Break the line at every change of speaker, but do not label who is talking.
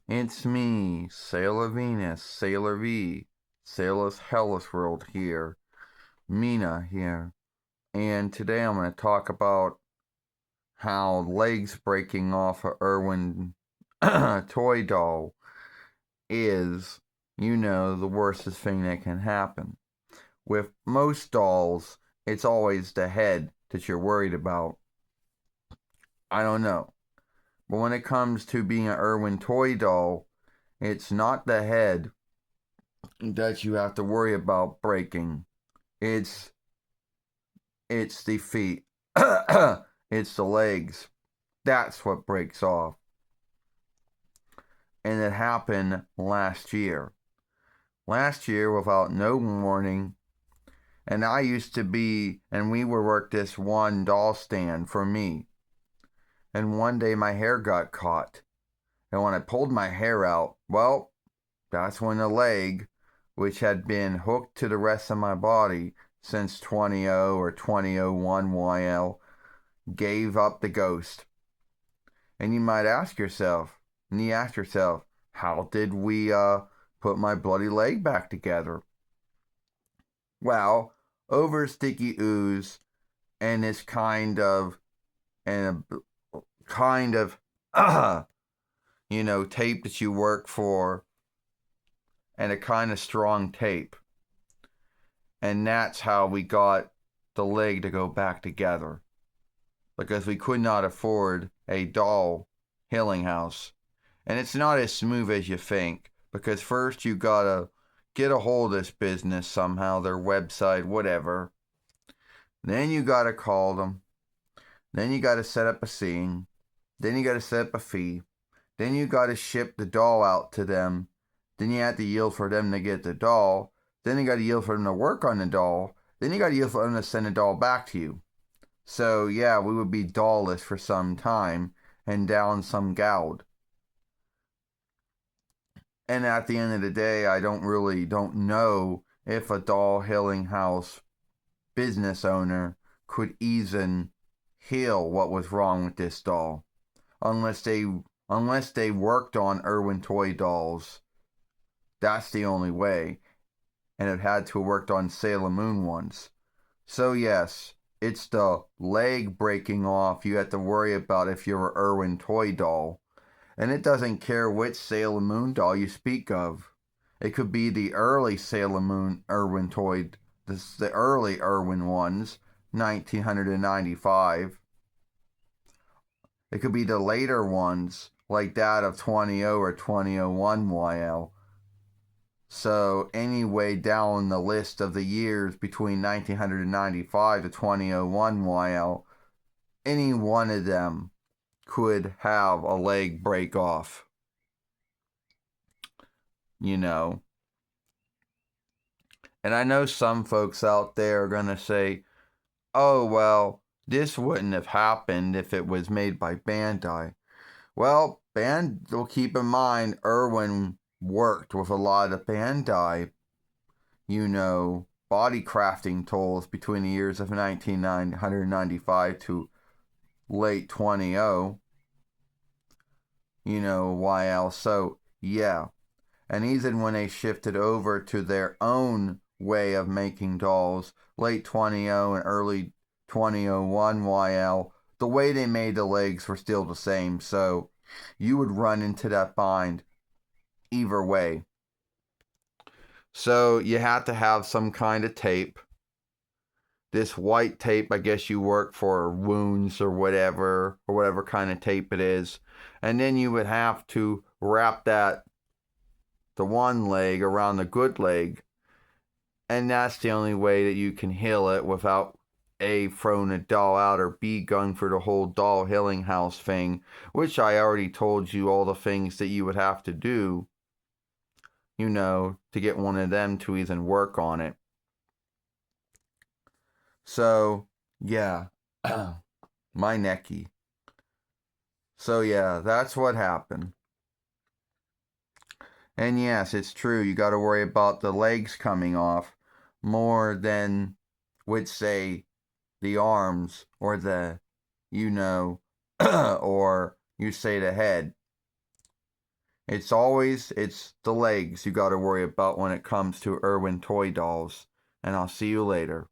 It's me, Sailor Venus, Sailor V, Sailor's Hellas World here, Mina here, and today I'm going to talk about how legs breaking off a Irwin toy doll is, the worstest thing that can happen. With most dolls, it's always the head that you're worried about. I don't know. But when it comes to being an Irwin toy doll, it's not the head that you have to worry about breaking. It's the feet. It's the legs. That's what breaks off. And it happened last year. Last year, without no warning, and I used to be, and we would work this one doll stand for me. And one day my hair got caught. And when I pulled my hair out, well, that's when the leg, which had been hooked to the rest of my body since 20 or 2001 YL, gave up the ghost. And you might ask yourself, how did we put my bloody leg back together? Well, over sticky ooze and this kind of tape that you work for, and a kind of strong tape. And that's how we got the leg to go back together. Because we could not afford a doll healing house. And it's not as smooth as you think. Because first you gotta get a hold of this business somehow, their website, whatever. Then you gotta call them. Then you gotta set up a scene. Then you gotta set up a fee. Then you gotta ship the doll out to them. Then you have to yield for them to get the doll. Then you gotta yield for them to work on the doll. Then you gotta yield for them to send the doll back to you. So yeah, we would be dollless for some time and down some gout. And at the end of the day, I don't know if a doll healing house business owner could even heal what was wrong with this doll. Unless they worked on Irwin toy dolls. That's the only way. And it had to have worked on Sailor Moon ones. So yes, it's the leg breaking off you have to worry about if you're an Irwin toy doll. And it doesn't care which Sailor Moon doll you speak of. It could be the early Sailor Moon Irwin toy, the early Irwin ones, 1995. It could be the later ones, like that of 20 or 2001 YL. So anyway, down the list of the years between 1995 to 2001 YL, any one of them could have a leg break off. And I know some folks out there are going to say, oh, well, this wouldn't have happened if it was made by Bandai. Well, keep in mind, Irwin worked with a lot of Bandai, body crafting tools between the years of 1995 to late 20, YL. So, yeah. And even when they shifted over to their own way of making dolls, late 20 and early 2001 YL, the way they made the legs were still the same. So, you would run into that bind either way. So you have to have some kind of tape. This white tape, I guess you work for wounds or whatever kind of tape it is. And then you would have to wrap the one leg around the good leg. And that's the only way that you can heal it without A, throwing a doll out, or B, going for the whole doll healing house thing, which I already told you all the things that you would have to do, to get one of them to even work on it. So, yeah, my necky. So, yeah, that's what happened. And yes, it's true, you got to worry about the legs coming off more than, would say, the arms or the, or you say the head. It's the legs you got to worry about when it comes to Irwin toy dolls. And I'll see you later.